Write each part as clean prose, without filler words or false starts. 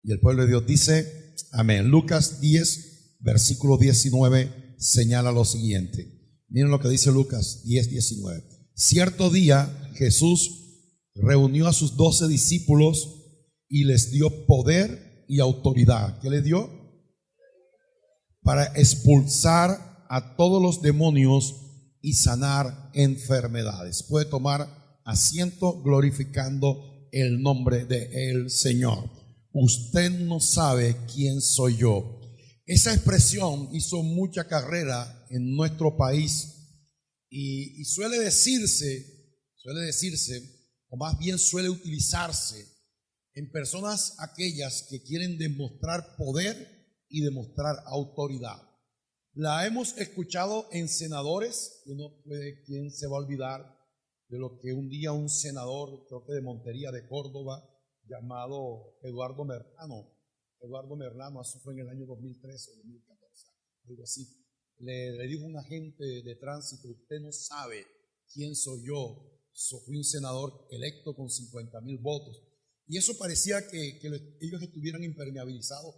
Y el pueblo de Dios dice, amén. Lucas 10, versículo 19, señala lo siguiente. Miren lo que dice Lucas 10, 19. Cierto día Jesús reunió a sus 12 discípulos y les dio poder y autoridad. ¿Qué les dio? Para expulsar a todos los demonios y sanar enfermedades. Puede tomar asiento glorificando el nombre del Señor. Usted no sabe quién soy yo. Esa expresión hizo mucha carrera en nuestro país y suele decirse, o más bien suele utilizarse en personas aquellas que quieren demostrar poder y demostrar autoridad. La hemos escuchado en senadores, ¿quién se va a olvidar de lo que un día un senador, creo que de Montería, de Córdoba, llamado Eduardo Merlano, eso fue en el año 2013 o 2014, algo así, le dijo a un agente de tránsito: usted no sabe quién soy yo. Fui un senador electo con 50,000 votos. Y eso parecía que ellos estuvieran impermeabilizados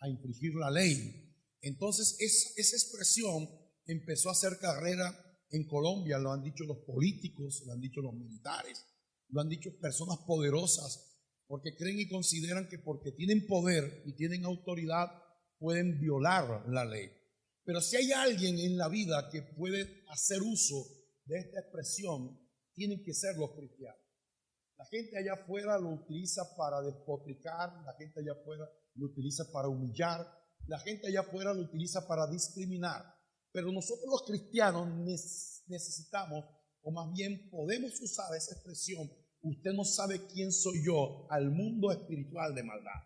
a infringir la ley. Entonces esa expresión empezó a hacer carrera en Colombia. Lo han dicho los políticos, lo han dicho los militares, lo han dicho personas poderosas, porque creen y consideran que porque tienen poder y tienen autoridad pueden violar la ley. Pero si hay alguien en la vida que puede hacer uso de esta expresión, tienen que ser los cristianos. La gente allá afuera lo utiliza para despotricar, la gente allá afuera lo utiliza para humillar, la gente allá afuera lo utiliza para discriminar. Pero nosotros los cristianos necesitamos, o más bien podemos usar esa expresión: usted no sabe quién soy yo, al mundo espiritual de maldad.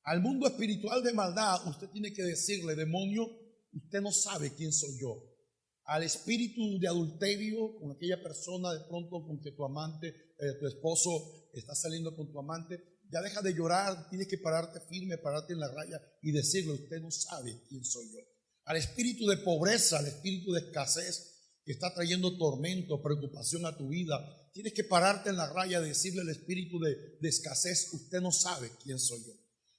Al mundo espiritual de maldad usted tiene que decirle: demonio, usted no sabe quién soy yo. Al espíritu de adulterio con aquella persona de pronto con que tu amante, tu esposo está saliendo con tu amante, ya deja de llorar, tienes que pararte firme, pararte en la raya y decirle: usted no sabe quién soy yo. Al espíritu de pobreza, al espíritu de escasez que está trayendo tormento, preocupación a tu vida, tienes que pararte en la raya y decirle al espíritu de escasez: usted no sabe quién soy yo.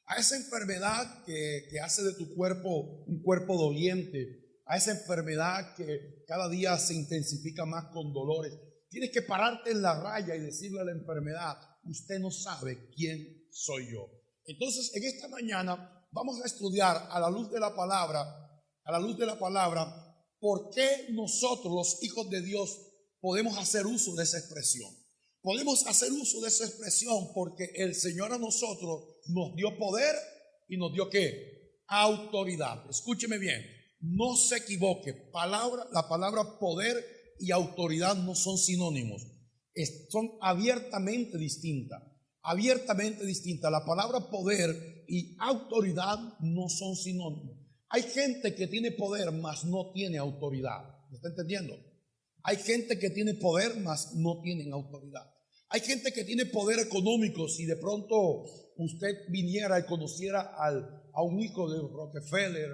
A esa enfermedad que hace de tu cuerpo un cuerpo doliente, a esa enfermedad que cada día se intensifica más con dolores, tienes que pararte en la raya y decirle a la enfermedad: usted no sabe quién soy yo. Entonces, en esta mañana vamos a estudiar a la luz de la palabra, por qué nosotros, los hijos de Dios, podemos hacer uso de esa expresión. Podemos hacer uso de esa expresión porque el Señor a nosotros nos dio poder y nos dio ¿qué? Autoridad. Escúcheme bien, no se equivoque. La palabra poder y autoridad no son sinónimos, son abiertamente distintas. Abiertamente distintas. La palabra poder y autoridad no son sinónimos. Hay gente que tiene poder, mas no tiene autoridad. ¿Me está entendiendo? Hay gente que tiene poder, mas no tienen autoridad. Hay gente que tiene poder económico. Si de pronto usted viniera y conociera a un hijo de Rockefeller,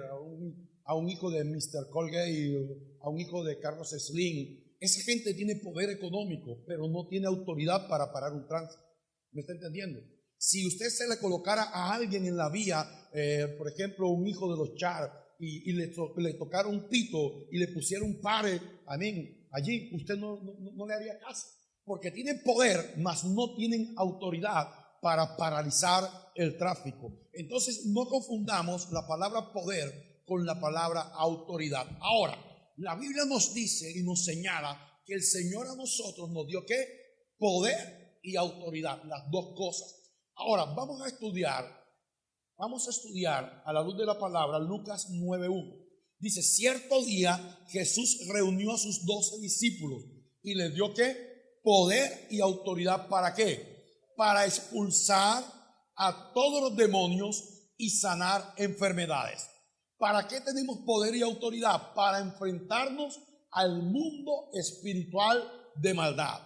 a un hijo de Mr. Colgate, a un hijo de Carlos Slim, esa gente tiene poder económico, pero no tiene autoridad para parar un tránsito. ¿Me está entendiendo? Si usted se le colocara a alguien en la vía, por ejemplo, un hijo de los Char, y le tocara un pito y le pusiera un pare, amén, allí usted no le haría caso, porque tienen poder, mas no tienen autoridad para paralizar el tráfico. Entonces, no confundamos la palabra poder con la palabra autoridad. Ahora, la Biblia nos dice y nos señala que el Señor a nosotros nos dio ¿qué? Poder y autoridad, las dos cosas. Ahora, vamos a estudiar a la luz de la palabra Lucas 9:1. Dice: cierto día Jesús reunió a sus 12 discípulos y les dio ¿qué? Poder y autoridad. ¿Para qué? Para expulsar a todos los demonios y sanar enfermedades. ¿Para qué tenemos poder y autoridad? Para enfrentarnos al mundo espiritual de maldad.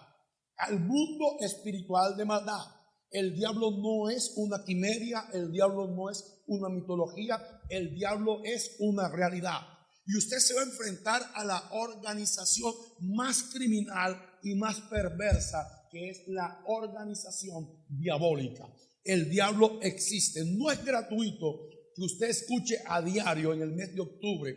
Al mundo espiritual de maldad. El diablo no es una quimera, el diablo no es una mitología, el diablo es una realidad. Y usted se va a enfrentar a la organización más criminal y más perversa, que es la organización diabólica. El diablo existe. No es gratuito que usted escuche a diario en el mes de octubre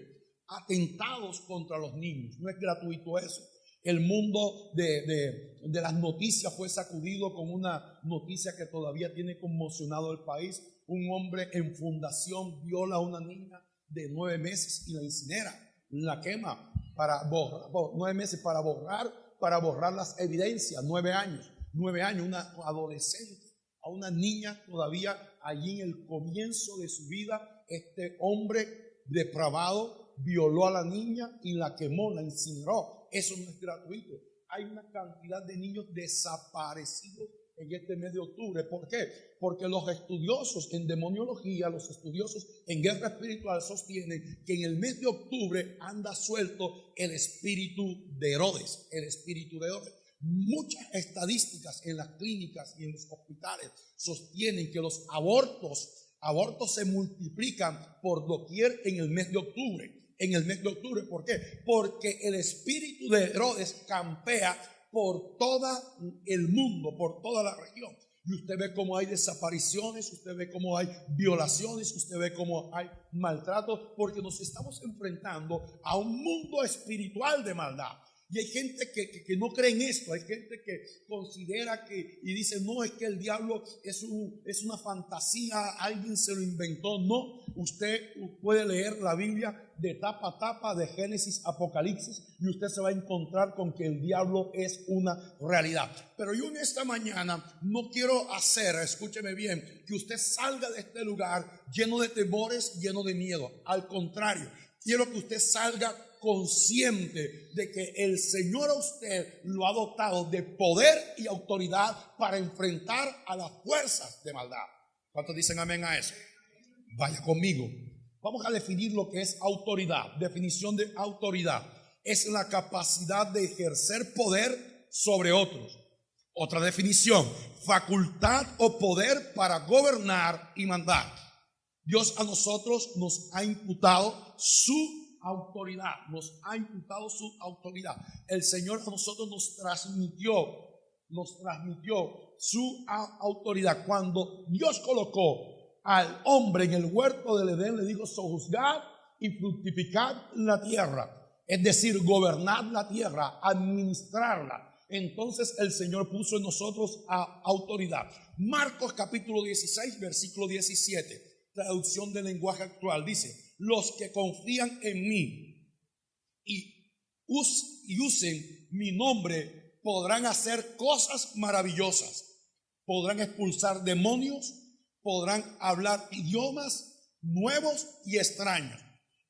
atentados contra los niños. No es gratuito eso. El mundo de las noticias fue sacudido con una noticia que todavía tiene conmocionado el país. Un hombre en fundación viola a una niña de 9 meses y la incinera, la quema para borrar, 9 meses para borrar las evidencias. 9 años, una adolescente, a una niña todavía allí en el comienzo de su vida. Este hombre depravado violó a la niña y la quemó, la incineró. Eso no es gratuito. Hay una cantidad de niños desaparecidos en este mes de octubre. ¿Por qué? Porque los estudiosos en demoniología, los estudiosos en guerra espiritual sostienen que en el mes de octubre anda suelto el espíritu de Herodes. El espíritu de Herodes. Muchas estadísticas en las clínicas y en los hospitales sostienen que los abortos se multiplican por doquier en el mes de octubre. En el mes de octubre, ¿por qué? Porque el espíritu de Herodes campea por todo el mundo, por toda la región. Y usted ve cómo hay desapariciones, usted ve cómo hay violaciones, usted ve cómo hay maltrato, porque nos estamos enfrentando a un mundo espiritual de maldad. Y hay gente que no cree en esto. Hay gente que considera y dice, no, es que el diablo es una fantasía, alguien se lo inventó. No, usted puede leer la Biblia de tapa a tapa, de Génesis a Apocalipsis, y usted se va a encontrar con que el diablo es una realidad. Pero yo en esta mañana no quiero escúcheme bien, que usted salga de este lugar lleno de temores, lleno de miedo. Al contrario, quiero que usted salga consciente de que el Señor a usted lo ha dotado de poder y autoridad para enfrentar a las fuerzas de maldad. ¿Cuántos dicen amén a eso? Vaya conmigo. Vamos a definir lo que es autoridad. Definición de autoridad: es la capacidad de ejercer poder sobre otros. Otra definición: facultad o poder para gobernar y mandar. Dios a nosotros nos ha imputado su autoridad, El Señor a nosotros nos transmitió su autoridad. Cuando Dios colocó al hombre en el huerto del Edén, le dijo: sojuzgad y fructificad la tierra, es decir, gobernad la tierra, administrarla. Entonces el Señor puso en nosotros autoridad. Marcos capítulo 16, versículo 17, traducción del lenguaje actual, dice: los que confían en mí y usen mi nombre podrán hacer cosas maravillosas. Podrán expulsar demonios, podrán hablar idiomas nuevos y extraños.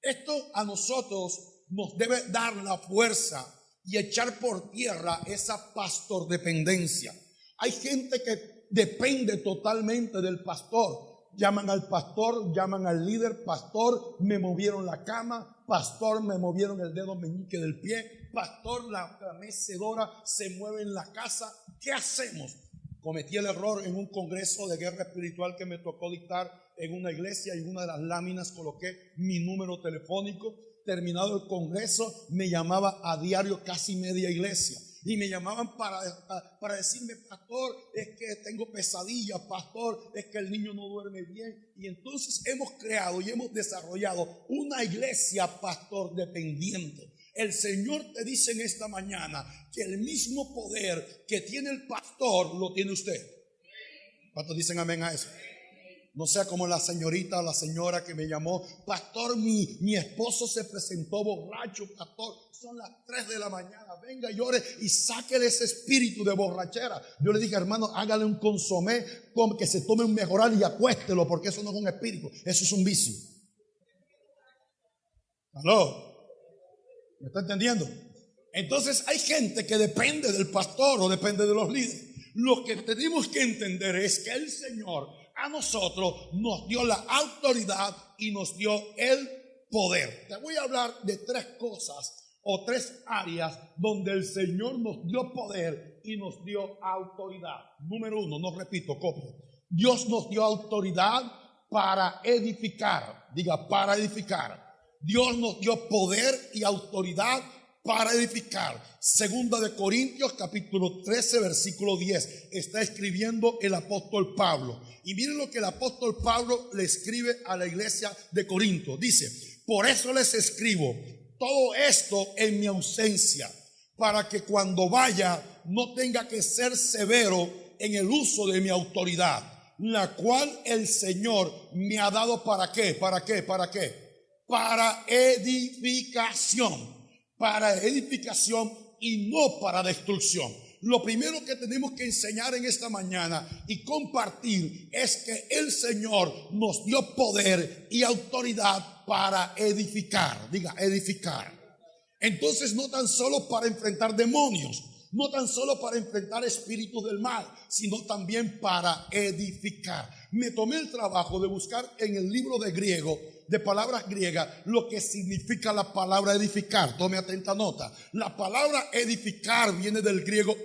Esto a nosotros nos debe dar la fuerza y echar por tierra esa pastordependencia. Hay gente que depende totalmente del pastor. Llaman al pastor, llaman al líder: pastor, me movieron la cama, pastor, me movieron el dedo meñique del pie, pastor, la mecedora se mueve en la casa. ¿Qué hacemos? Cometí el error en un congreso de guerra espiritual que me tocó dictar en una iglesia, y en una de las láminas coloqué mi número telefónico. Terminado el congreso, me llamaba a diario casi media iglesia. Y me llamaban para decirme: pastor, es que tengo pesadillas, pastor, es que el niño no duerme bien. Y entonces hemos creado y hemos desarrollado una iglesia pastor dependiente. El Señor te dice en esta mañana que el mismo poder que tiene el pastor lo tiene usted. ¿Cuántos dicen amén a eso? No sea como la señorita o la señora que me llamó: pastor, mi esposo se presentó borracho, pastor, son las 3 de la mañana, venga, llore y sáquele ese espíritu de borrachera. Yo le dije: hermano, hágale un consomé, que se tome un mejoral y acuéstelo, porque eso no es un espíritu, eso es un vicio. ¿Aló? ¿Me está entendiendo? Entonces hay gente que depende del pastor o depende de los líderes. Lo que tenemos que entender es que el Señor a nosotros nos dio la autoridad y nos dio el poder. Te voy a hablar de 3 cosas o 3 áreas donde el Señor nos dio poder y nos dio autoridad. Número 1, no repito, copio. Dios nos dio autoridad para edificar. Diga, para edificar. Dios nos dio poder y autoridad para edificar. Segunda de Corintios capítulo 13 versículo 10 está escribiendo el apóstol Pablo. Y miren lo que el apóstol Pablo le escribe a la iglesia de Corinto. Dice: por eso les escribo todo esto en mi ausencia, para que cuando vaya no tenga que ser severo en el uso de mi autoridad, la cual el Señor me ha dado. ¿Para qué? ¿Para qué? ¿Para qué? Para edificación. Para edificación y no para destrucción. Lo primero que tenemos que enseñar en esta mañana y compartir es que el Señor nos dio poder y autoridad para edificar. Diga, edificar. Entonces, no tan solo para enfrentar demonios, no tan solo para enfrentar espíritus del mal, sino también para edificar. Me tomé el trabajo de buscar en el libro de griego, de palabras griegas, lo que significa la palabra edificar. Tome atenta nota. La palabra edificar viene del griego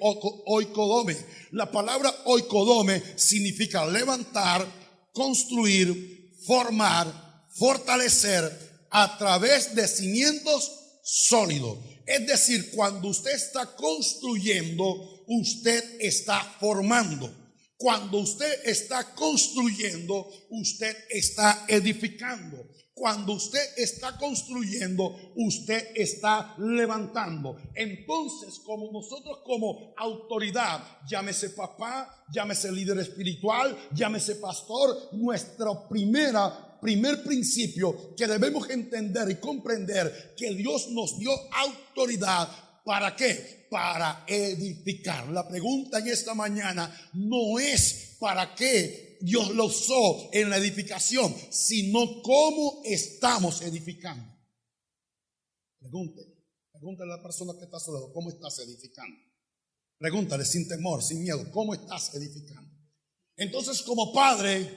oikodome. La palabra oikodome significa levantar, construir, formar, fortalecer a través de cimientos sólidos. Es decir, cuando usted está construyendo, usted está formando. Cuando usted está construyendo, usted está edificando. Cuando usted está construyendo, usted está levantando. Entonces, como nosotros como autoridad, llámese papá, llámese líder espiritual, llámese pastor, nuestro primer principio que debemos entender y comprender, que Dios nos dio autoridad. ¿Para qué? Para edificar. La pregunta en esta mañana no es para qué Dios lo usó en la edificación, sino cómo estamos edificando. Pregúntale a la persona que está a su lado: ¿cómo estás edificando? Pregúntale sin temor, sin miedo: ¿cómo estás edificando? Entonces, como padre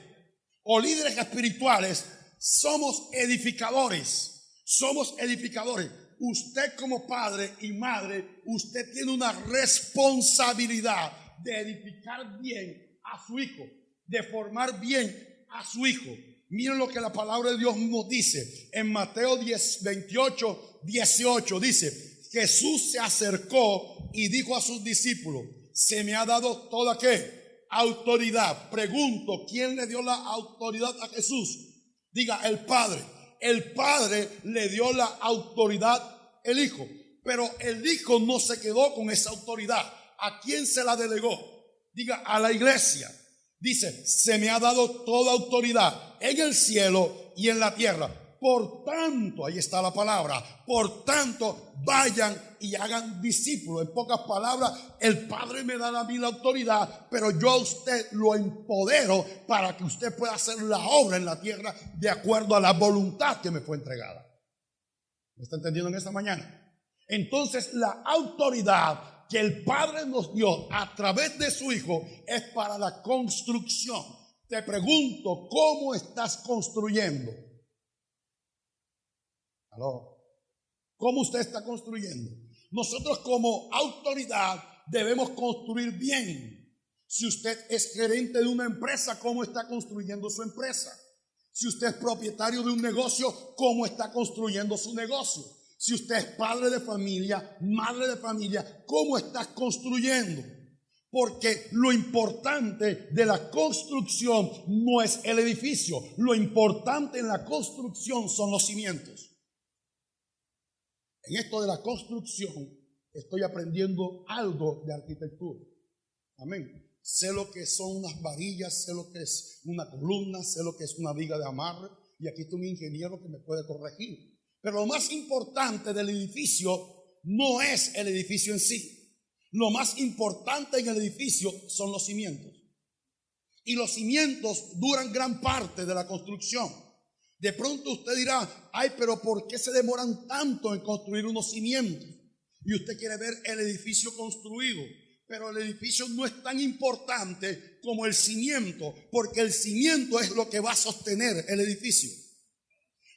o líderes espirituales, somos edificadores. Somos edificadores. Usted como padre y madre, usted tiene una responsabilidad de edificar bien a su hijo, de formar bien a su hijo. Miren lo que la palabra de Dios nos dice en Mateo 28, 18. Dice: Jesús se acercó y dijo a sus discípulos: se me ha dado toda ¿qué? Autoridad. Pregunto, ¿quién le dio la autoridad a Jesús? Diga, el Padre. El Padre le dio la autoridad al Hijo, pero el Hijo no se quedó con esa autoridad. ¿A quién se la delegó? Diga, a la iglesia. Dice: se me ha dado toda autoridad en el cielo y en la tierra. Por tanto, ahí está la palabra, por tanto, vayan y hagan discípulos. En pocas palabras, el Padre me da a mí la autoridad, pero yo a usted lo empodero para que usted pueda hacer la obra en la tierra de acuerdo a la voluntad que me fue entregada. ¿Me está entendiendo en esta mañana? Entonces, la autoridad que el Padre nos dio a través de su Hijo es para la construcción. Te pregunto, ¿cómo estás construyendo? ¿Cómo usted está construyendo? Nosotros como autoridad debemos construir bien. Si usted es gerente de una empresa, ¿cómo está construyendo su empresa? Si usted es propietario de un negocio, ¿cómo está construyendo su negocio? Si usted es padre de familia, madre de familia, ¿cómo está construyendo? Porque lo importante de la construcción no es el edificio. Lo importante en la construcción son los cimientos. En esto de la construcción estoy aprendiendo algo de arquitectura. Amén. Sé lo que son unas varillas, sé lo que es una columna, sé lo que es una viga de amarre. Y aquí está un ingeniero que me puede corregir. Pero lo más importante del edificio no es el edificio en sí. Lo más importante en el edificio son los cimientos. Y los cimientos duran gran parte de la construcción. De pronto usted dirá: ay, pero ¿por qué se demoran tanto en construir unos cimientos? Y usted quiere ver el edificio construido. Pero el edificio no es tan importante como el cimiento, porque el cimiento es lo que va a sostener el edificio.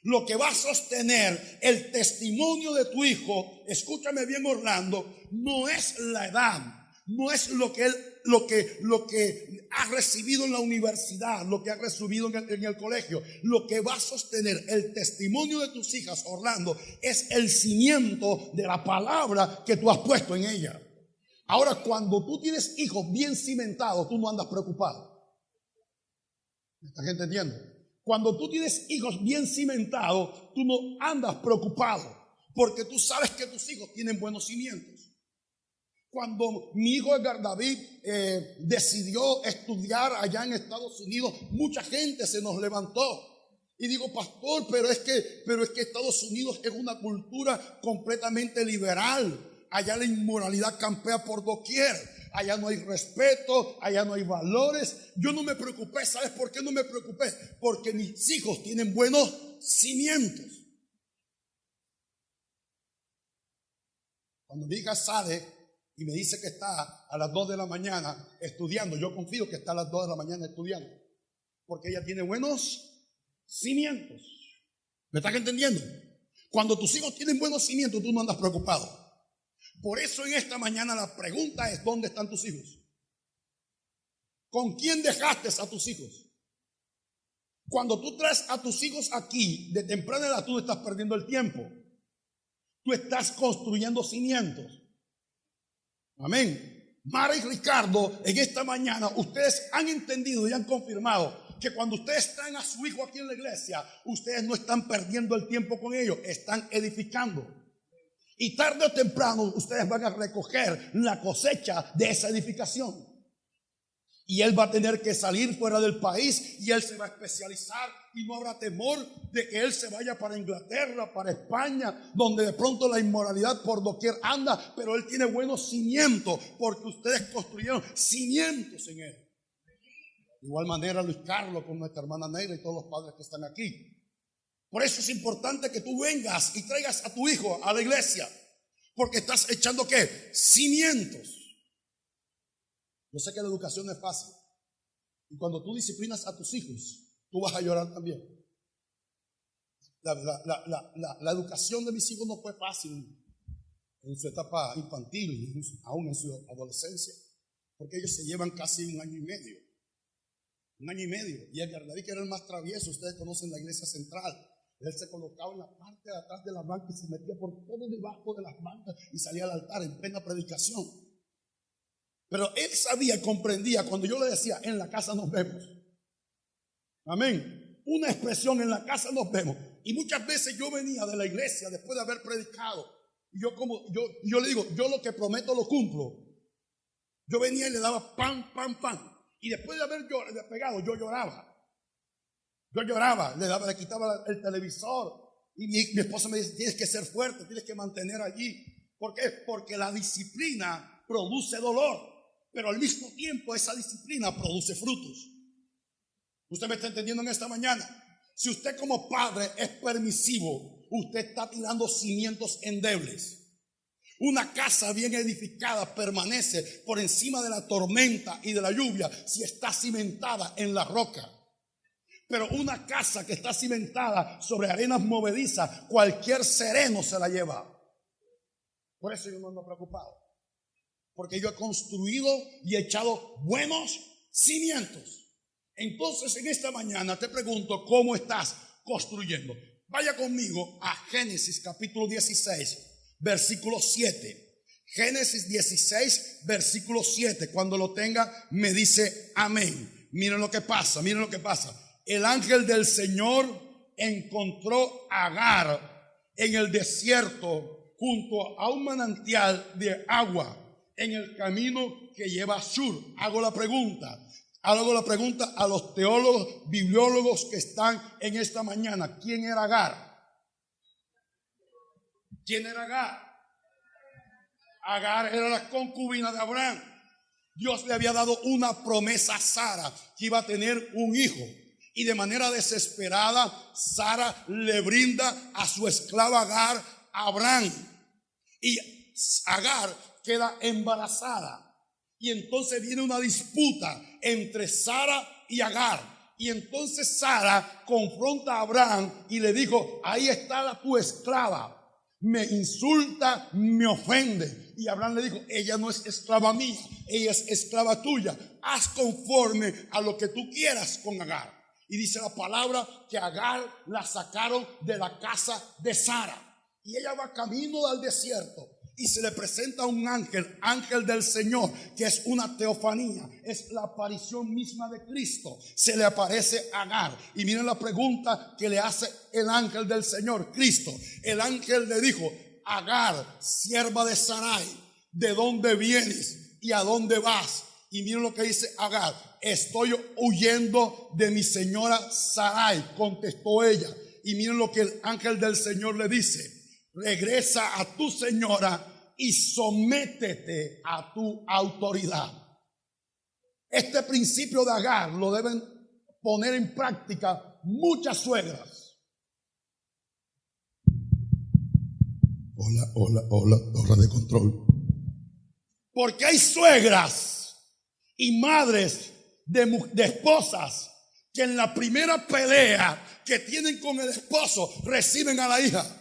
Lo que va a sostener el testimonio de tu hijo, escúchame bien, Orlando, no es la edad, no es lo que lo que has recibido en la universidad, lo que has recibido en el colegio, lo que va a sostener el testimonio de tus hijas, Orlando, es el cimiento de la palabra que tú has puesto en ella. Ahora, cuando tú tienes hijos bien cimentados, tú no andas preocupado. ¿Me estás entendiendo? Cuando tú tienes hijos bien cimentados, tú no andas preocupado, porque tú sabes que tus hijos tienen buenos cimientos. Cuando mi hijo Edgar David decidió estudiar allá en Estados Unidos, mucha gente se nos levantó y digo, pastor, pero es que Estados Unidos es una cultura completamente liberal. Allá la inmoralidad campea por doquier. Allá no hay respeto, allá no hay valores. Yo no me preocupé. ¿Sabes por qué no me preocupé? Porque mis hijos tienen buenos cimientos. Cuando mi hija sale y me dice que está a las 2 de la mañana estudiando, yo confío que está a las 2 de la mañana estudiando, porque ella tiene buenos cimientos. ¿Me estás entendiendo? Cuando tus hijos tienen buenos cimientos, tú no andas preocupado. Por eso en esta mañana la pregunta es, ¿dónde están tus hijos? ¿Con quién dejaste a tus hijos? Cuando tú traes a tus hijos aquí, de temprana edad, tú estás perdiendo el tiempo. Tú estás construyendo cimientos. Amén. Mara y Ricardo, en esta mañana, ustedes han entendido y han confirmado que cuando ustedes traen a su hijo aquí en la iglesia, ustedes no están perdiendo el tiempo con ellos, están edificando. Y tarde o temprano ustedes van a recoger la cosecha de esa edificación. Y él va a tener que salir fuera del país y él se va a especializar y no habrá temor de que él se vaya para Inglaterra, para España, donde de pronto la inmoralidad por doquier anda, pero él tiene buenos cimientos porque ustedes construyeron cimientos en él. De igual manera Luis Carlos con nuestra hermana Neira y todos los padres que están aquí. Por eso es importante que tú vengas y traigas a tu hijo a la iglesia, porque estás echando ¿qué? Cimientos. Yo sé que la educación no es fácil, y cuando tú disciplinas a tus hijos, tú vas a llorar también. La educación de mis hijos no fue fácil en su etapa infantil, aún en su adolescencia, porque ellos se llevan casi un año y medio. Y Edgar David, que era el más travieso, ustedes conocen la iglesia central. Él se colocaba en la parte de atrás de la banca y se metía por todo debajo de las bancas y salía al altar en plena predicación. Pero él sabía y comprendía cuando yo le decía, en la casa nos vemos. Amén. Una expresión, en la casa nos vemos. Y muchas veces yo venía de la iglesia después de haber predicado. Y yo le digo, yo lo que prometo lo cumplo. Yo venía y le daba pan. Y después de haber pegado, yo lloraba. Le quitaba el televisor. Y mi esposa me dice, tienes que ser fuerte, tienes que mantener allí. ¿Por qué? Porque la disciplina produce dolor, pero al mismo tiempo esa disciplina produce frutos. ¿Usted me está entendiendo en esta mañana? Si usted como padre es permisivo, usted está tirando cimientos endebles. Una casa bien edificada permanece por encima de la tormenta y de la lluvia si está cimentada en la roca. Pero una casa que está cimentada sobre arenas movedizas, cualquier sereno se la lleva. Por eso yo no ando preocupado, porque yo he construido y he echado buenos cimientos. Entonces en esta mañana te pregunto, ¿cómo estás construyendo? Vaya conmigo a Génesis capítulo 16, versículo 7. Génesis 16, versículo 7. Cuando lo tenga me dice amén. Miren lo que pasa. El ángel del Señor encontró a Agar en el desierto junto a un manantial de agua en el camino que lleva a Shur. Hago la pregunta a los teólogos, bibliólogos que están en esta mañana. ¿Quién era Agar? Agar era la concubina de Abraham. Dios le había dado una promesa a Sara que iba a tener un hijo. Y de manera desesperada, Sara le brinda a su esclava Agar a Abraham. Y Agar queda embarazada. Y entonces viene una disputa entre Sara y Agar. Y entonces Sara confronta a Abraham y le dijo, ahí está tu esclava. me insulta, me ofende. Y Abraham le dijo, ella no es esclava mía, ella es esclava tuya. Haz conforme a lo que tú quieras con Agar. Y dice la palabra que Agar la sacaron de la casa de Sara. Y ella va camino al desierto. Y se le presenta un ángel del Señor, que es una teofanía, es la aparición misma de Cristo. Se le aparece a Agar. Y miren la pregunta que le hace el ángel del Señor, Cristo. El ángel le dijo, Agar, sierva de Sarai, ¿de dónde vienes y a dónde vas? Y miren lo que dice Agar, estoy huyendo de mi señora Sarai, contestó ella. Y miren lo que el ángel del Señor le dice, regresa a tu señora y sométete a tu autoridad. Este principio de Agar lo deben poner en práctica muchas suegras. Hola, torre de control. Porque hay suegras y madres de esposas que en la primera pelea que tienen con el esposo reciben a la hija.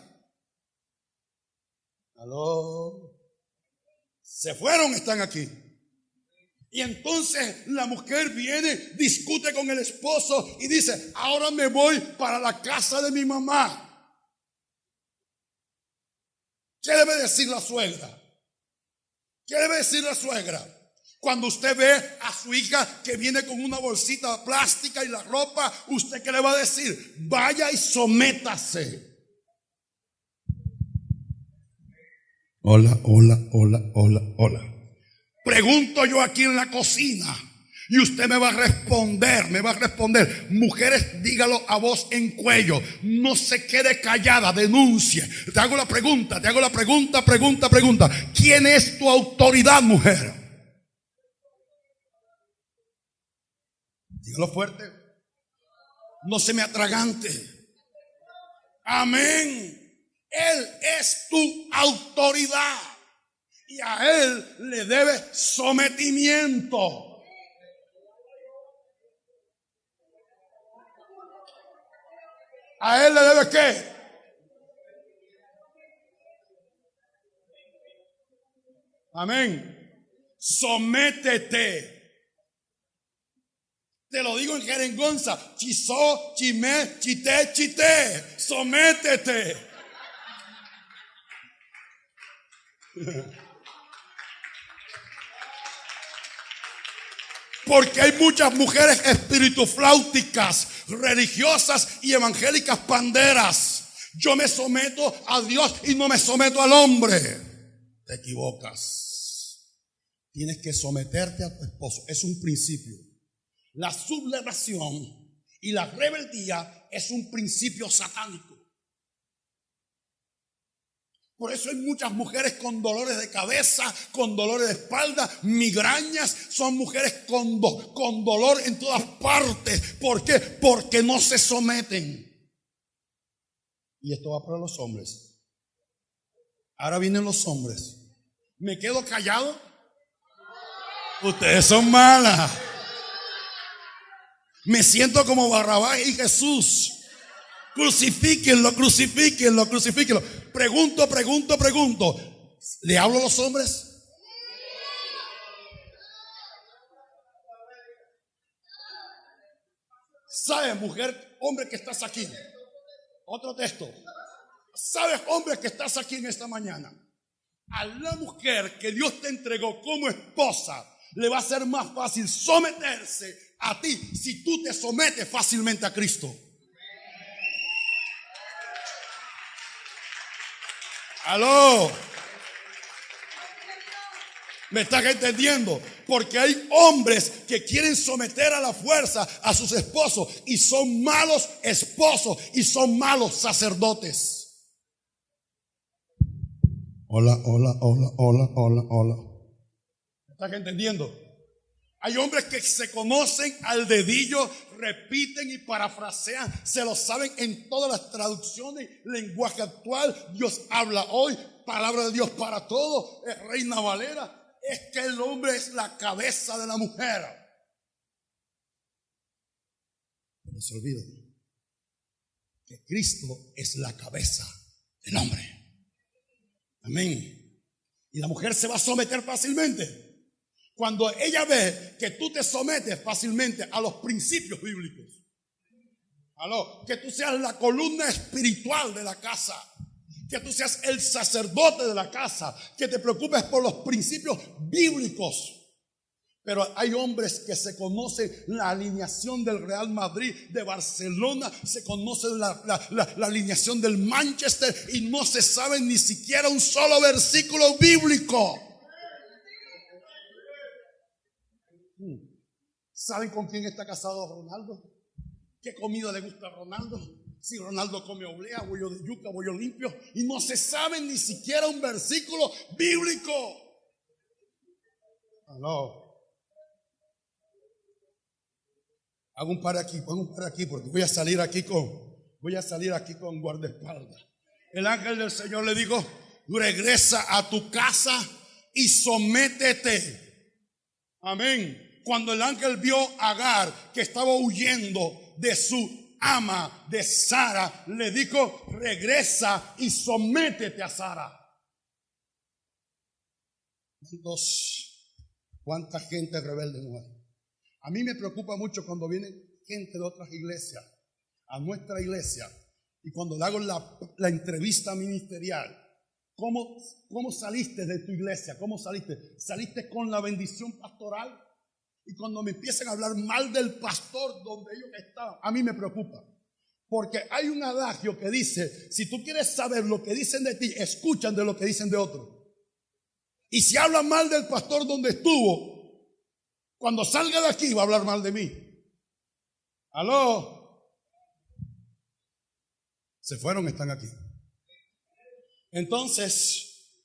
Aló. Se fueron, están aquí. Y entonces la mujer viene, discute con el esposo y dice, ahora me voy para la casa de mi mamá. ¿Qué debe decir la suegra? ¿Qué debe decir la suegra? Cuando usted ve a su hija que viene con una bolsita plástica y la ropa, ¿usted qué le va a decir? Vaya y sométase. Hola. Pregunto yo aquí en la cocina y usted me va a responder. Mujeres, dígalo a voz en cuello. No se quede callada, denuncie. Te hago la pregunta. ¿Quién es tu autoridad, mujer? Dígalo fuerte. No se me atragante. Amén. Él es tu autoridad y a Él le debe sometimiento. ¿A Él le debe qué? Amén. Sométete. Te lo digo en jerengonza. Chisó, chimé, chité. Sométete. Porque hay muchas mujeres espiritufláuticas, religiosas y evangélicas panderas. Yo me someto a Dios y no me someto al hombre. Te equivocas. Tienes que someterte a tu esposo. Es un principio. La sublevación y la rebeldía es un principio satánico. Por eso hay muchas mujeres con dolores de cabeza, con dolores de espalda, migrañas. Son mujeres con dolor en todas partes. ¿Por qué? Porque no se someten. Y esto va para los hombres. Ahora vienen los hombres. ¿Me quedo callado? Ustedes son malas. Me siento como Barrabás y Jesús. Crucifíquenlo. Pregunto. ¿Le hablo a los hombres? ¿Sabes, mujer, hombre que estás aquí? Otro texto. ¿Sabes, hombre que estás aquí en esta mañana? A la mujer que Dios te entregó como esposa, le va a ser más fácil someterse a ti si tú te sometes fácilmente a Cristo. Aló. ¿Me estás entendiendo? Porque hay hombres que quieren someter a la fuerza a sus esposos y son malos esposos y son malos sacerdotes. Hola. ¿Me estás entendiendo? Hay hombres que se conocen al dedillo, repiten y parafrasean, se lo saben en todas las traducciones, lenguaje actual, Dios habla hoy, palabra de Dios para todo, es Reina Valera. Es que el hombre es la cabeza de la mujer. No se olviden que Cristo es la cabeza del hombre. Amén. Y la mujer se va a someter fácilmente cuando ella ve que tú te sometes fácilmente a los principios bíblicos. Que tú seas la columna espiritual de la casa, que tú seas el sacerdote de la casa, que te preocupes por los principios bíblicos. Pero hay hombres que se conocen la alineación del Real Madrid, de Barcelona, se conocen la alineación del Manchester y no se saben ni siquiera un solo versículo bíblico. ¿Saben con quién está casado Ronaldo? ¿Qué comida le gusta a Ronaldo? Si Ronaldo come oblea, bollo de yuca, bollo limpio, y no se saben ni siquiera un versículo bíblico. Hago un par aquí porque voy a salir aquí con guardaespaldas. El ángel del Señor le dijo: regresa a tu casa y sométete. Amén. Cuando el ángel vio a Agar que estaba huyendo de su ama, de Sara, le dijo: regresa y sométete a Sara. ¿Cuánta gente rebelde no hay? A mí me preocupa mucho cuando viene gente de otras iglesias a nuestra iglesia y cuando le hago la entrevista ministerial. ¿Cómo saliste de tu iglesia? ¿Cómo saliste? ¿Saliste con la bendición pastoral? Y cuando me empiezan a hablar mal del pastor donde ellos estaban, a mí me preocupa. Porque hay un adagio que dice: si tú quieres saber lo que dicen de ti, escuchan de lo que dicen de otro. Y si hablan mal del pastor donde estuvo, cuando salga de aquí va a hablar mal de mí. Se fueron, están aquí. Entonces,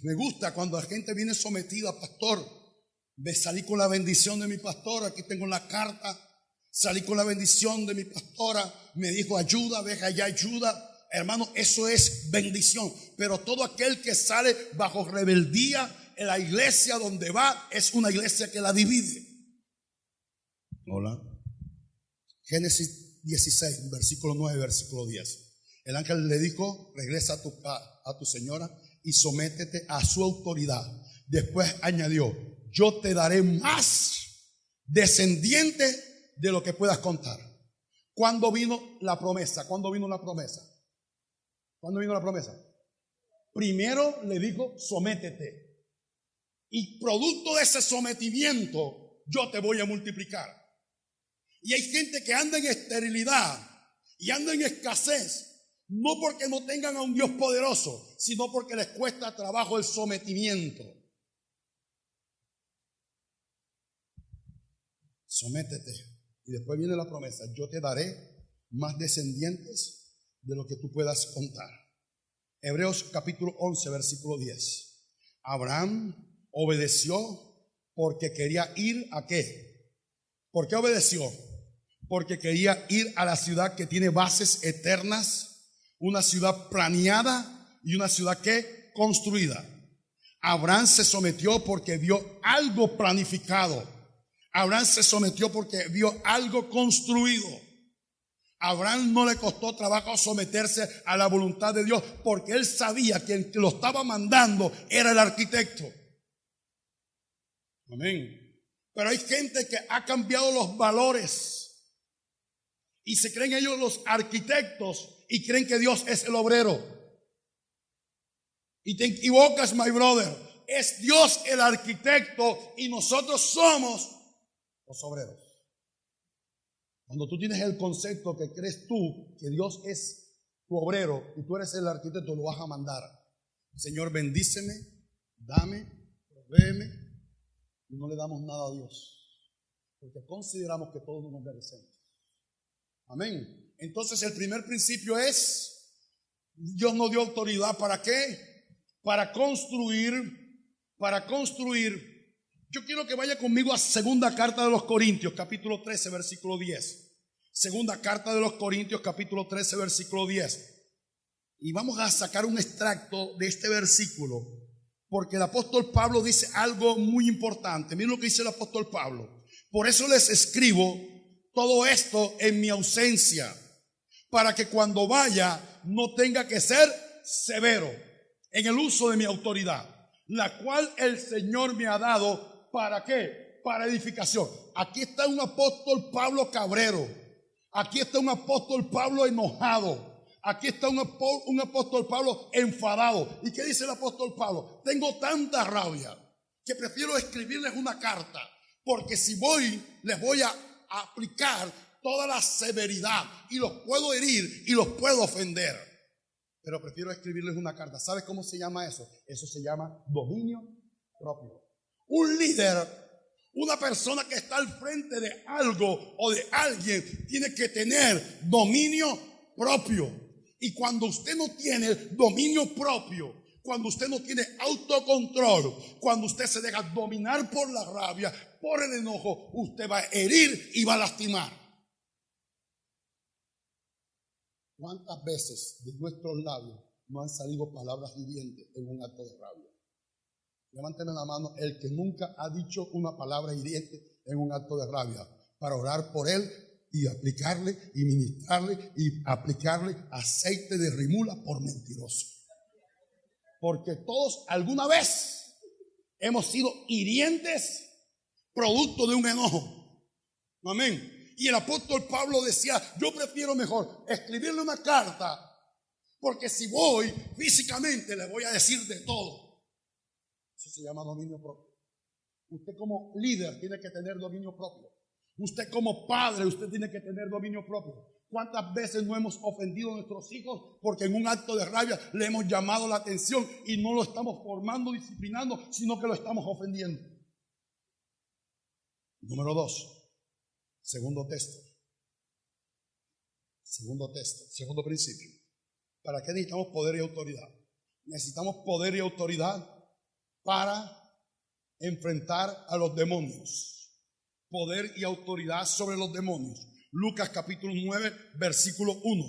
me gusta cuando la gente viene sometida. Pastor, salí con la bendición de mi pastor. Aquí tengo la carta. Salí con la bendición de mi pastora. Me dijo: ayuda, ve allá, ayuda. Hermano, eso es bendición. Pero todo aquel que sale bajo rebeldía, en la iglesia donde va, es una iglesia que la divide. Génesis 16, versículo 9, versículo 10. El ángel le dijo: regresa a tu señora y sométete a su autoridad. Después añadió: yo te daré más descendiente de lo que puedas contar. ¿Cuándo vino la promesa? ¿Cuándo vino la promesa? Primero le dijo: sométete. Y producto de ese sometimiento, yo te voy a multiplicar. Y hay gente que anda en esterilidad y anda en escasez, no porque no tengan a un Dios poderoso, sino porque les cuesta trabajo el sometimiento. Sométete. Y después viene la promesa: yo te daré más descendientes de lo que tú puedas contar. Hebreos capítulo 11, versículo 10. Abraham obedeció porque quería ir ¿a qué? ¿Por qué obedeció? Porque quería ir a la ciudad que tiene bases eternas, una ciudad planeada y una ciudad que construida. Abraham se sometió porque vio algo planificado. Abraham se sometió porque vio algo construido. Abraham no le costó trabajo someterse a la voluntad de Dios porque él sabía que el que lo estaba mandando era el arquitecto. Amén. Pero hay gente que ha cambiado los valores y se creen ellos los arquitectos y creen que Dios es el obrero. Y te equivocas, my brother. Es Dios el arquitecto y nosotros somos los obreros. Cuando tú tienes el concepto que crees tú que Dios es tu obrero y tú eres el arquitecto, lo vas a mandar. Señor, bendíceme, dame, provéeme. Y no le damos nada a Dios porque consideramos que todos nos merecemos. Amén. Entonces el primer principio es: Dios nos dio autoridad. ¿Para qué? Para construir. Yo quiero que vaya conmigo a segunda carta de los Corintios, capítulo 13, versículo 10. Segunda carta de los Corintios, capítulo 13, versículo 10. Y vamos a sacar un extracto de este versículo, porque el apóstol Pablo dice algo muy importante. Miren lo que dice el apóstol Pablo: por eso les escribo todo esto en mi ausencia, para que cuando vaya no tenga que ser severo. en el uso de mi autoridad, la cual el Señor me ha dado. ¿Para qué? Para edificación. Aquí está un apóstol Pablo cabrero. Aquí está un apóstol Pablo enojado. Aquí está un apóstol Pablo enfadado. ¿Y qué dice el apóstol Pablo? Tengo tanta rabia que prefiero escribirles una carta, porque si voy, les voy a aplicar toda la severidad y los puedo herir y los puedo ofender. Pero prefiero escribirles una carta. ¿Sabes cómo se llama eso? Eso se llama dominio propio. Un líder, una persona que está al frente de algo o de alguien, tiene que tener dominio propio. Y cuando usted no tiene dominio propio, cuando usted no tiene autocontrol, cuando usted se deja dominar por la rabia, por el enojo, usted va a herir y va a lastimar. ¿Cuántas veces de nuestros labios no han salido palabras hirientes en un acto de rabia? Levánteme la mano el que nunca ha dicho una palabra hiriente en un acto de rabia, para orar por él y aplicarle y ministrarle y aplicarle aceite de rimula por mentiroso. Porque todos alguna vez hemos sido hirientes producto de un enojo. Amén. Y el apóstol Pablo decía, yo prefiero mejor escribirle una carta, porque si voy físicamente le voy a decir de todo. Eso se llama dominio propio. Usted como líder tiene que tener dominio propio. Usted como padre, usted tiene que tener dominio propio. ¿Cuántas veces no hemos ofendido a nuestros hijos porque en un acto de rabia le hemos llamado la atención y no lo estamos formando, disciplinando, sino que lo estamos ofendiendo? Número 2, segundo principio. ¿Para qué necesitamos poder y autoridad? Necesitamos poder y autoridad para enfrentar a los demonios. Poder y autoridad sobre los demonios. Lucas capítulo 9, versículo 1.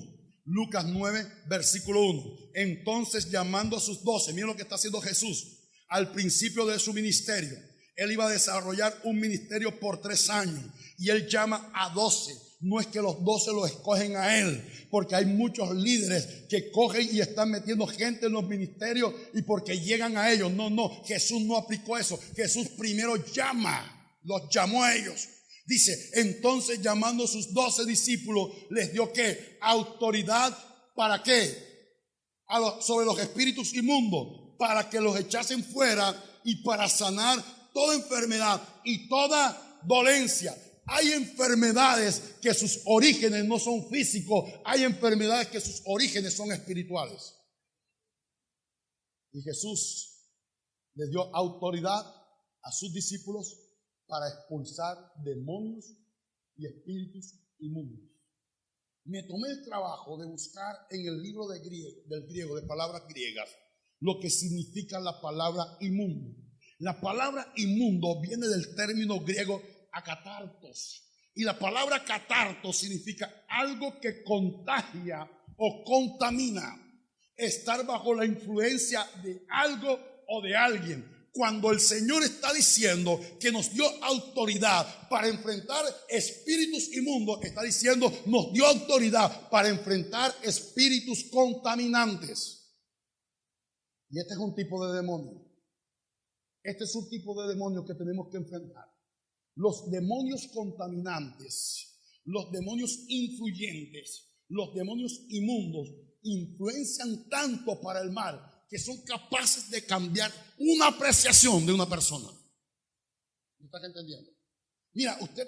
Lucas 9, versículo 1. Entonces, llamando a sus 12, miren lo que está haciendo Jesús al principio de su ministerio. Él iba a desarrollar un ministerio por 3 años y él llama a 12. No es que los 12 lo escogen a él, porque hay muchos líderes que cogen y están metiendo gente en los ministerios y porque llegan a ellos. No, Jesús no aplicó eso. Jesús primero los llamó a ellos. Dice, entonces llamando a sus 12 discípulos, les dio ¿qué? Autoridad, ¿para qué? Sobre los espíritus inmundos, para que los echasen fuera y para sanar toda enfermedad y toda dolencia. Hay enfermedades que sus orígenes no son físicos, hay enfermedades que sus orígenes son espirituales. Y Jesús les dio autoridad a sus discípulos para expulsar demonios y espíritus inmundos. Me tomé el trabajo de buscar en el libro del griego, de palabras griegas, lo que significa la palabra inmundo. La palabra inmundo viene del término griego akatartos. Y la palabra catartos significa algo que contagia o contamina. Estar bajo la influencia de algo o de alguien. Cuando el Señor está diciendo que nos dio autoridad para enfrentar espíritus inmundos, está diciendo nos dio autoridad para enfrentar espíritus contaminantes. Y este es un tipo de demonio. Este es un tipo de demonio que tenemos que enfrentar. Los demonios contaminantes, los demonios influyentes, los demonios inmundos influencian tanto para el mal que son capaces de cambiar una apreciación de una persona. ¿Me estás entendiendo? Mira, usted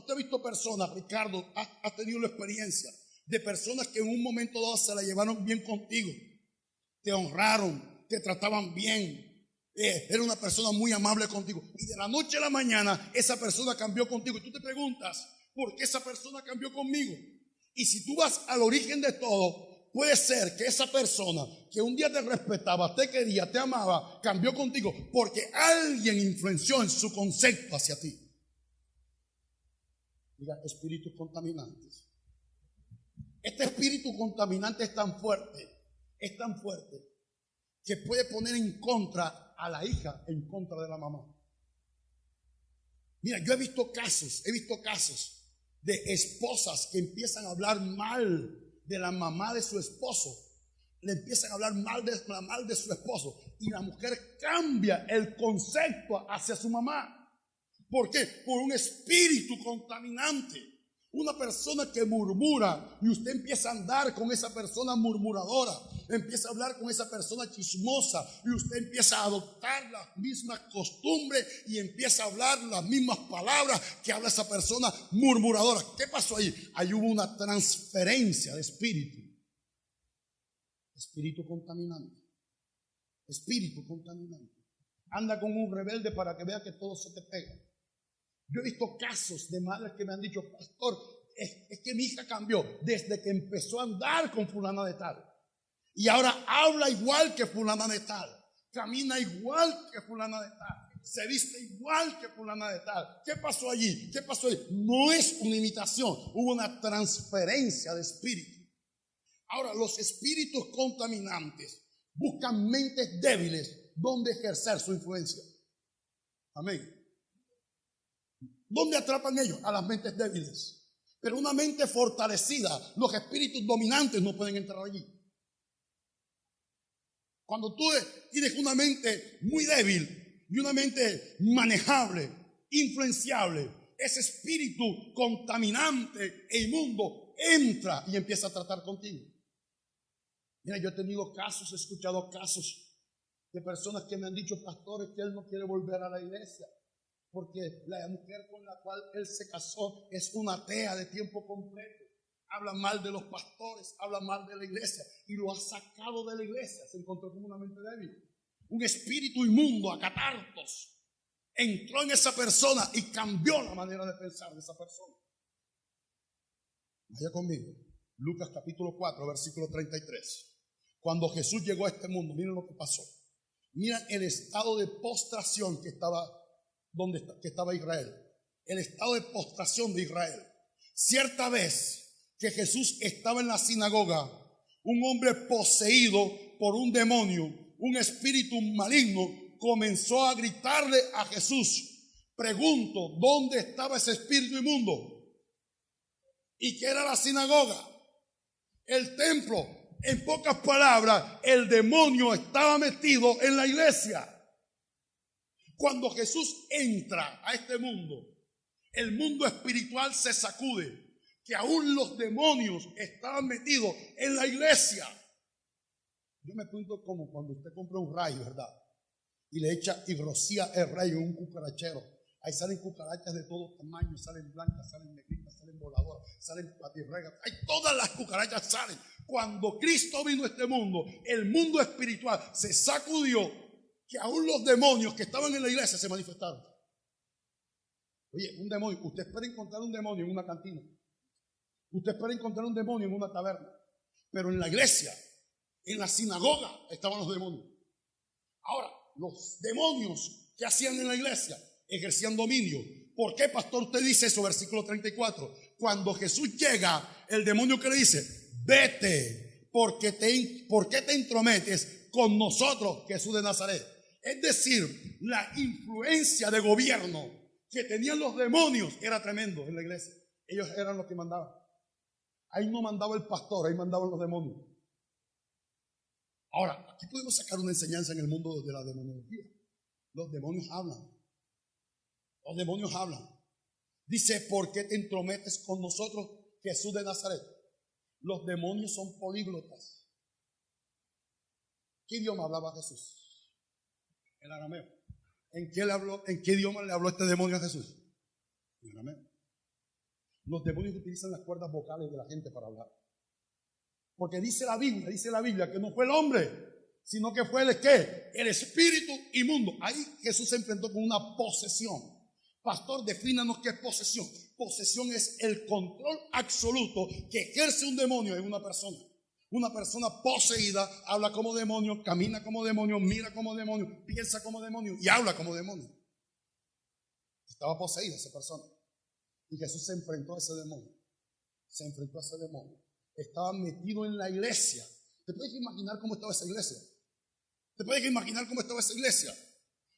ha visto personas, Ricardo, ha tenido la experiencia de personas que en un momento dado se la llevaron bien contigo, te honraron, te trataban bien. Era una persona muy amable contigo y de la noche a la mañana esa persona cambió contigo y tú te preguntas ¿por qué esa persona cambió conmigo? Y si tú vas al origen de todo, puede ser que esa persona que un día te respetaba, te quería, te amaba, cambió contigo porque alguien influenció en su concepto hacia ti. Diga, espíritus contaminantes. Este espíritu contaminante es tan fuerte que puede poner en contra a la hija en contra de la mamá. Mira, yo he visto casos de esposas que empiezan a hablar mal de la mamá de su esposo. le empiezan a hablar mal de su esposo. Y la mujer cambia el concepto hacia su mamá. ¿Por qué? Por un espíritu contaminante. Una persona que murmura y usted empieza a andar con esa persona murmuradora, empieza a hablar con esa persona chismosa y usted empieza a adoptar las mismas costumbres y empieza a hablar las mismas palabras que habla esa persona murmuradora. ¿Qué pasó ahí? Ahí hubo una transferencia de espíritu. Espíritu contaminante. Espíritu contaminante. Anda con un rebelde para que vea que todo se te pega. Yo he visto casos de madres que me han dicho, pastor, es que mi hija cambió desde que empezó a andar con fulana de tal. Y ahora habla igual que fulana de tal. Camina igual que fulana de tal. Se viste igual que fulana de tal. ¿Qué pasó allí? ¿Qué pasó allí? No es una imitación, hubo una transferencia de espíritu. Ahora, los espíritus contaminantes buscan mentes débiles donde ejercer su influencia. Amén. ¿Dónde atrapan ellos? A las mentes débiles. Pero una mente fortalecida, los espíritus dominantes no pueden entrar allí. Cuando tú tienes una mente muy débil y una mente manejable, influenciable, ese espíritu contaminante e inmundo entra y empieza a tratar contigo. Mira, yo he tenido casos, he escuchado casos de personas que me han dicho, pastores, que él no quiere volver a la iglesia porque la mujer con la cual él se casó es una atea de tiempo completo. Habla mal de los pastores, habla mal de la iglesia y lo ha sacado de la iglesia. Se encontró con una mente débil. Un espíritu inmundo, acatartos, entró en esa persona y cambió la manera de pensar de esa persona. Vaya conmigo. Lucas capítulo 4, versículo 33. Cuando Jesús llegó a este mundo, miren lo que pasó. Miren el estado de postración que estaba Israel. El estado de postración de Israel. Cierta vez que Jesús estaba en la sinagoga, un hombre poseído por un demonio, un espíritu maligno, comenzó a gritarle a Jesús. Pregunto, ¿dónde estaba ese espíritu inmundo? ¿Y qué era la sinagoga? El templo. En pocas palabras, el demonio estaba metido en la iglesia. Cuando Jesús entra a este mundo, el mundo espiritual se sacude, que aún los demonios estaban metidos en la iglesia. Yo me pregunto como cuando usted compra un rayo, ¿verdad? Y le echa y rocía el rayo en un cucarachero. Ahí salen cucarachas de todos tamaños, salen blancas, salen negritas, salen voladoras, salen patirregas. Ahí todas las cucarachas salen. Cuando Cristo vino a este mundo, el mundo espiritual se sacudió, que aún los demonios que estaban en la iglesia se manifestaron. Oye, un demonio, usted espera encontrar un demonio en una cantina. Usted espera encontrar un demonio en una taberna. Pero en la iglesia, en la sinagoga, estaban los demonios. Ahora, los demonios que hacían en la iglesia ejercían dominio. ¿Por qué, pastor, usted dice eso? Versículo 34. Cuando Jesús llega, el demonio que le dice, vete, ¿por qué te entrometes con nosotros, Jesús de Nazaret? Es decir, la influencia de gobierno que tenían los demonios era tremendo en la iglesia. Ellos eran los que mandaban. Ahí no mandaba el pastor, ahí mandaban los demonios. Ahora, aquí podemos sacar una enseñanza en el mundo de la demonología. Los demonios hablan. Los demonios hablan. Dice, ¿por qué te entrometes con nosotros, Jesús de Nazaret? Los demonios son políglotas. ¿Qué idioma hablaba Jesús? El arameo. ¿En qué idioma le habló este demonio a Jesús? En arameo. Los demonios utilizan las cuerdas vocales de la gente para hablar. Porque dice la Biblia que no fue el hombre, sino que fue el espíritu inmundo. Ahí Jesús se enfrentó con una posesión. Pastor, defínanos qué es posesión. Posesión es el control absoluto que ejerce un demonio en una persona. Una persona poseída habla como demonio, camina como demonio, mira como demonio, piensa como demonio y habla como demonio. Estaba poseída esa persona. Y Jesús se enfrentó a ese demonio. Se enfrentó a ese demonio. Estaba metido en la iglesia. ¿Te puedes imaginar cómo estaba esa iglesia? ¿Te puedes imaginar cómo estaba esa iglesia?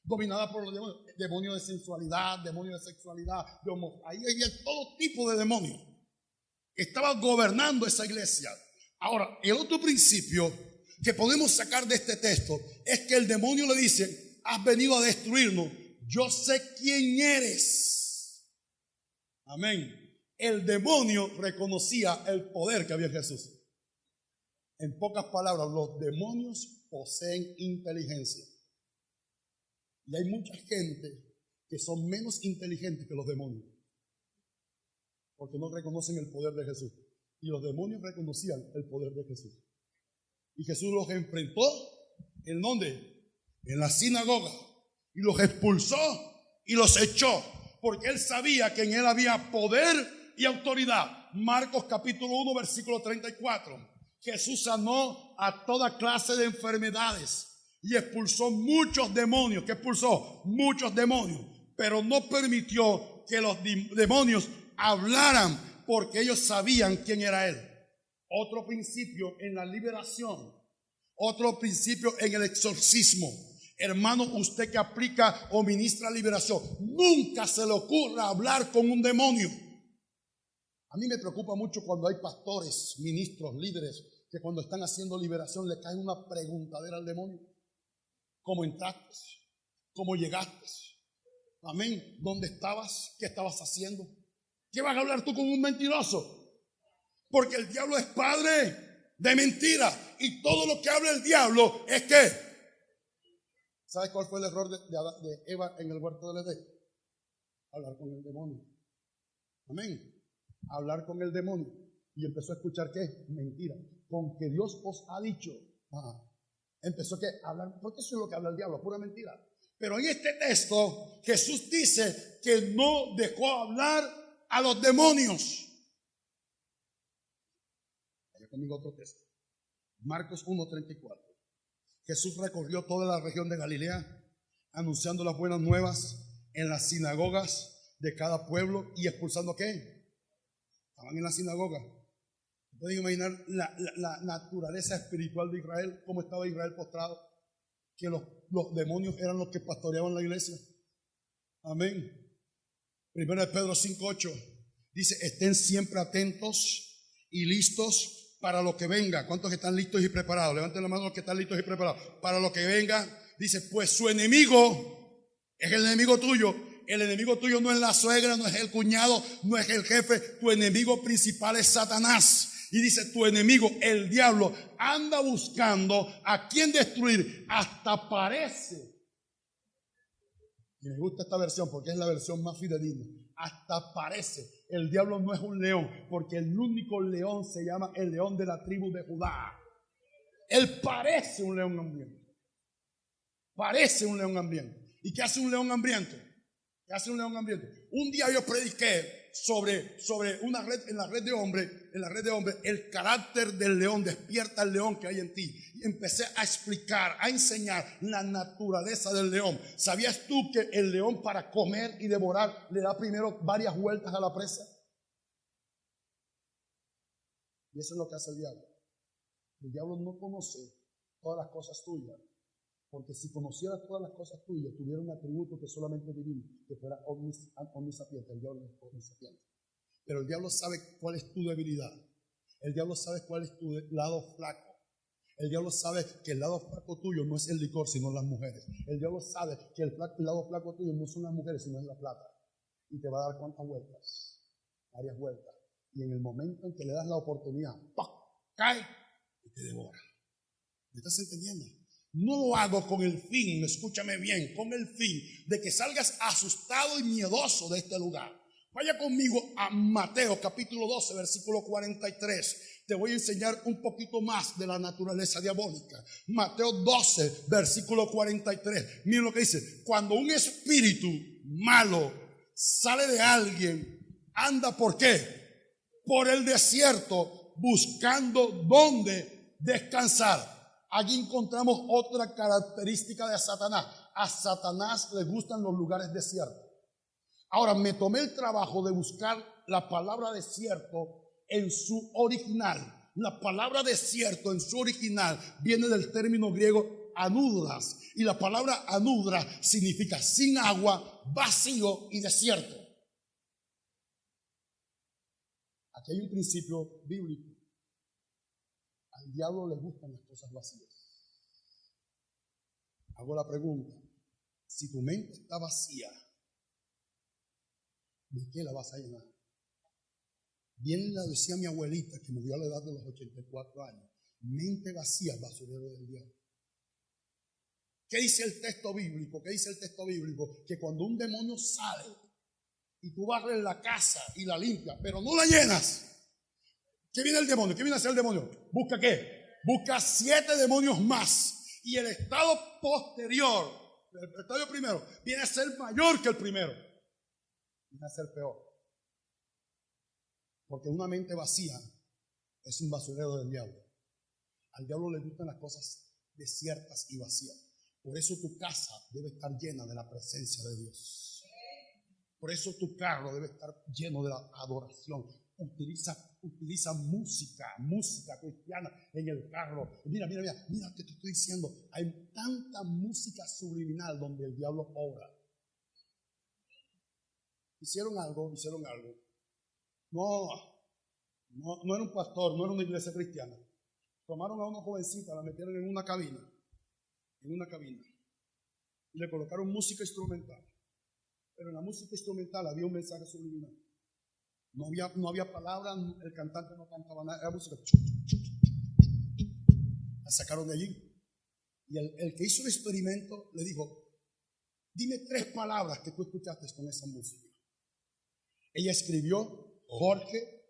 Dominada por los demonios. Demonios de sensualidad, demonios de sexualidad, de ahí había todo tipo de demonios. Estaba gobernando esa iglesia. Ahora, el otro principio que podemos sacar de este texto es que el demonio le dice: has venido a destruirnos, yo sé quién eres. Amén. El demonio reconocía el poder que había en Jesús. En pocas palabras, los demonios poseen inteligencia. Y hay mucha gente que son menos inteligentes que los demonios, porque no reconocen el poder de Jesús. Y los demonios reconocían el poder de Jesús. Y Jesús los enfrentó, ¿en dónde? En la sinagoga. Y los expulsó y los echó, porque él sabía que en él había poder y autoridad. Marcos capítulo 1, versículo 34. Jesús sanó a toda clase de enfermedades y expulsó muchos demonios. ¿Qué expulsó? Muchos demonios. Pero no permitió que los demonios hablaran, porque ellos sabían quién era él. Otro principio en la liberación, otro principio en el exorcismo. Hermano, usted que aplica o ministra liberación, nunca se le ocurra hablar con un demonio. A mí me preocupa mucho cuando hay pastores, ministros, líderes, que cuando están haciendo liberación le caen una preguntadera al demonio. ¿Cómo entraste? ¿Cómo llegaste? Amén. ¿Dónde estabas? ¿Qué estabas haciendo? ¿Qué vas a hablar tú con un mentiroso? Porque el diablo es padre de mentira. Y todo lo que habla el diablo es que... ¿Sabes cuál fue el error de Eva en el huerto del Edén? Hablar con el demonio. Amén. Hablar con el demonio. Y empezó a escuchar ¿qué? Mentira. Con que Dios os ha dicho. Empezó ¿qué? A hablar, porque eso es lo que habla el diablo, pura mentira. Pero en este texto Jesús dice que no dejó hablar a los demonios. Vaya conmigo otro texto. Marcos 1:34. Jesús recorrió toda la región de Galilea, anunciando las buenas nuevas en las sinagogas de cada pueblo y expulsando ¿qué? Estaban en la sinagoga. ¿Pueden imaginar la naturaleza espiritual de Israel? ¿Cómo estaba Israel postrado? Que los demonios eran los que pastoreaban la iglesia. Amén. Primero de Pedro 5:8 dice: estén siempre atentos y listos para lo que venga. ¿Cuántos están listos y preparados? Levanten la mano los que están listos y preparados. Para lo que venga, dice, pues su enemigo es el enemigo tuyo. El enemigo tuyo no es la suegra, no es el cuñado, no es el jefe. Tu enemigo principal es Satanás. Y dice, tu enemigo, el diablo, anda buscando a quien destruir. Hasta parece. Y me gusta esta versión porque es la versión más fidedigna. Hasta parece. El diablo no es un león, porque el único león se llama el león de la tribu de Judá. Él parece un león hambriento. Parece un león hambriento. ¿Y qué hace un león hambriento? ¿Qué hace un león hambriento? Un día yo prediqué sobre una red, en la red de hombres, el carácter del león. Despierta el león que hay en ti. Y empecé a explicar, a enseñar la naturaleza del león. ¿Sabías tú que el león, para comer y devorar, le da primero varias vueltas a la presa? Y eso es lo que hace el diablo. El diablo no conoce todas las cosas tuyas, porque si conociera todas las cosas tuyas, tuviera un atributo que solamente divino, que fuera omnisapiente. El diablo es omnisapiente. Pero el diablo sabe cuál es tu debilidad. El diablo sabe cuál es tu lado flaco. El diablo sabe que el lado flaco tuyo no es el licor, sino las mujeres. El diablo sabe que el lado flaco tuyo no son las mujeres, sino es la plata. Y te va a dar ¿cuántas vueltas? Varias vueltas. Y en el momento en que le das la oportunidad, ¡pam!, cae y te devora. ¿Me estás entendiendo? No lo hago con el fin, escúchame bien, con el fin de que salgas asustado y miedoso de este lugar. Vaya conmigo a Mateo capítulo 12, versículo 43. Te voy a enseñar un poquito más de la naturaleza diabólica. Mateo 12, versículo 43. Miren lo que dice. Cuando un espíritu malo sale de alguien, anda ¿por qué? Por el desierto, buscando dónde descansar. Allí encontramos otra característica de Satanás. A Satanás le gustan los lugares desiertos. Ahora, me tomé el trabajo de buscar la palabra desierto en su original. La palabra desierto en su original viene del término griego anudras. Y la palabra anudra significa sin agua, vacío y desierto. Aquí hay un principio bíblico. Al diablo le gustan las cosas vacías. Hago la pregunta, si tu mente está vacía, ¿de qué la vas a llenar? Bien la decía mi abuelita, que murió a la edad de los 84 años, mente vacía, basurero del diablo. ¿Qué dice el texto bíblico? ¿Qué dice el texto bíblico? Que cuando un demonio sale y tú barres la casa y la limpias, pero no la llenas, ¿qué viene el demonio? ¿Qué viene a hacer el demonio? ¿Busca qué? Busca 7 demonios más. Y el estado posterior, el estadio primero, viene a ser mayor que el primero. Viene a ser peor. Porque una mente vacía es un basurero del diablo. Al diablo le gustan las cosas desiertas y vacías. Por eso tu casa debe estar llena de la presencia de Dios. Por eso tu carro debe estar lleno de la adoración. Utiliza música cristiana en el carro. Mira, que te estoy diciendo, hay tanta música subliminal donde el diablo obra. Hicieron algo. No era un pastor, no era una iglesia cristiana. Tomaron a una jovencita, la metieron en una cabina, y le colocaron música instrumental. Pero en la música instrumental había un mensaje subliminal. No había palabras, el cantante no cantaba nada, era música. La sacaron de allí. Y el que hizo el experimento le dijo, dime 3 palabras que tú escuchaste con esa música. Ella escribió Jorge.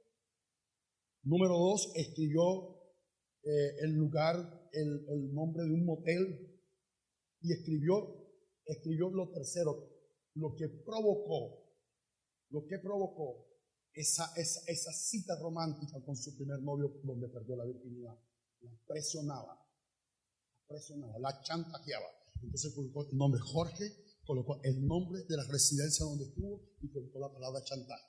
Número 2, escribió el lugar, el nombre de un motel. Y escribió lo tercero, lo que provocó esa cita romántica con su primer novio donde perdió la virginidad. La presionaba, la chantajeaba. Entonces colocó el nombre Jorge, colocó el nombre de la residencia donde estuvo y colocó la palabra chantaje.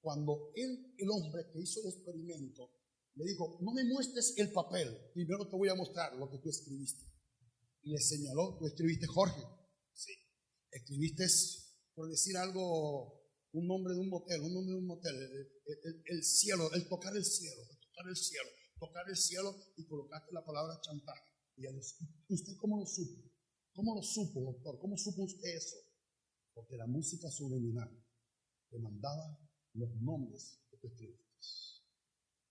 Cuando el hombre que hizo el experimento le dijo, no me muestres el papel, primero te voy a mostrar lo que tú escribiste. Y le señaló, ¿tú escribiste Jorge? Sí. Escribiste, por decir algo, un nombre de un motel, el cielo, el tocar el cielo, y colocaste la palabra chantaje. Y él dice, ¿usted cómo lo supo? ¿Cómo lo supo, doctor? ¿Cómo supo usted eso? Porque la música subliminal te mandaba los nombres que tú escribiste.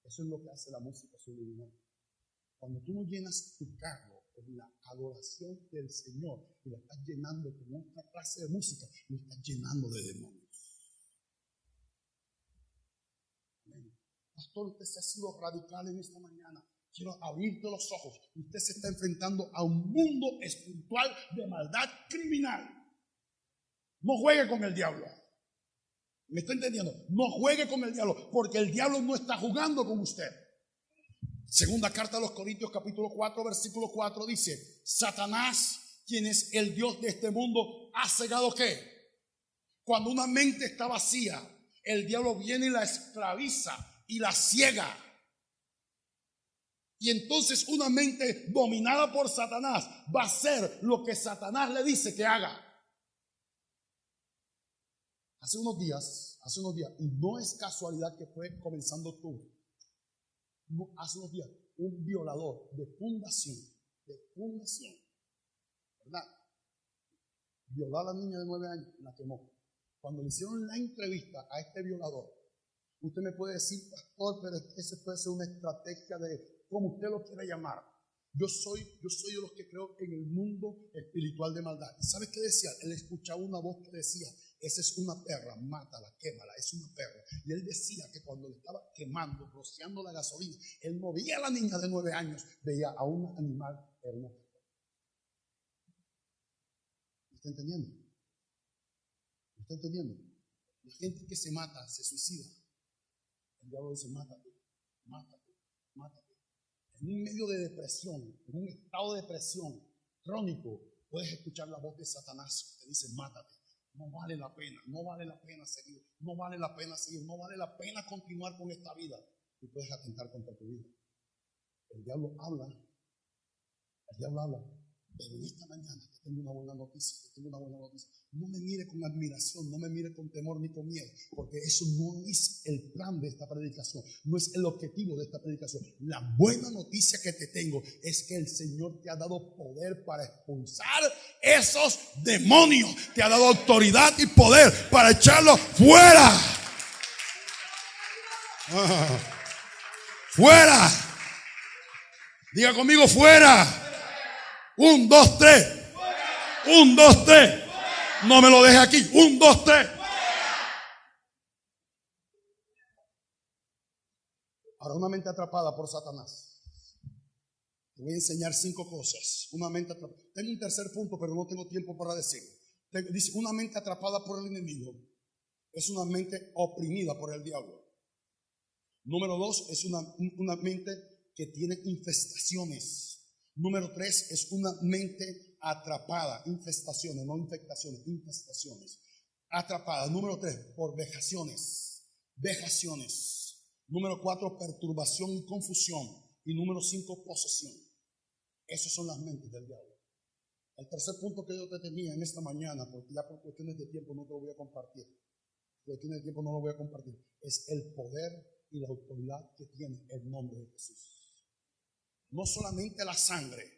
Eso es lo que hace la música subliminal. Cuando tú no llenas tu carro con la adoración del Señor y la estás llenando con otra clase de música, lo estás llenando de demonios. Amén. Pastor, usted se ha sido radical en esta mañana. Quiero abrirte los ojos. Usted se está enfrentando a un mundo espiritual de maldad criminal. No juegue con el diablo. ¿Me está entendiendo? No juegue con el diablo, porque el diablo no está jugando con usted. Segunda carta a los Corintios, capítulo 4, versículo 4 dice, Satanás, quien es el Dios de este mundo, ha cegado ¿qué? Cuando una mente está vacía, el diablo viene y la esclaviza y la ciega. Y entonces una mente dominada por Satanás va a hacer lo que Satanás le dice que haga. Hace unos días, y no es casualidad que fue comenzando octubre, hace unos días, un violador de fundación, ¿verdad? Violó a la niña de 9 años, la quemó. Cuando le hicieron la entrevista a este violador, usted me puede decir, pastor, pero esa puede ser una estrategia de, como usted lo quiera llamar. Yo soy de los que creo en el mundo espiritual de maldad. ¿Y sabes qué decía? Él escuchaba una voz que decía, esa es una perra, mátala, quémala, es una perra. Y él decía que cuando le estaba quemando, rociando la gasolina, él no veía a la niña de 9 años, veía a un animal hermoso. ¿Me está entendiendo? ¿Me está entendiendo? La gente que se mata, se suicida. El diablo dice, mátate. En un medio de depresión, en un estado de depresión crónico, puedes escuchar la voz de Satanás que dice, mátate. No vale la pena seguir, no vale la pena continuar con esta vida. Y puedes atentar contra tu vida. El diablo habla. Pero en esta mañana te tengo una buena noticia, te tengo una buena noticia. No me mire con admiración, no me mire con temor ni con miedo, porque eso no es el plan de esta predicación, no es el objetivo de esta predicación. La buena noticia que te tengo es que el Señor te ha dado poder para expulsar esos demonios, te ha dado autoridad y poder para echarlos fuera. Fuera. Diga conmigo, fuera. 1, 2, 3. 1, 2, 3. No me lo deje aquí. 1, 2, 3. Ahora, una mente atrapada por Satanás. Te voy a enseñar 5 cosas. Una mente atrapada. Tengo un tercer punto, pero no tengo tiempo para decirlo. Dice, una mente atrapada por el enemigo es una mente oprimida por el diablo. Número 2, es una mente que tiene infestaciones. Número 3, es una mente atrapada. Infestaciones, no infectaciones, infestaciones. Atrapada. Número 3, por vejaciones. Vejaciones. Número 4, perturbación y confusión. Y número 5, posesión. Esas son las mentes del diablo. El tercer punto que yo te tenía en esta mañana, porque ya por cuestiones de tiempo no te lo voy a compartir. Por cuestiones de tiempo no lo voy a compartir. Es el poder y la autoridad que tiene el nombre de Jesús. No solamente la sangre,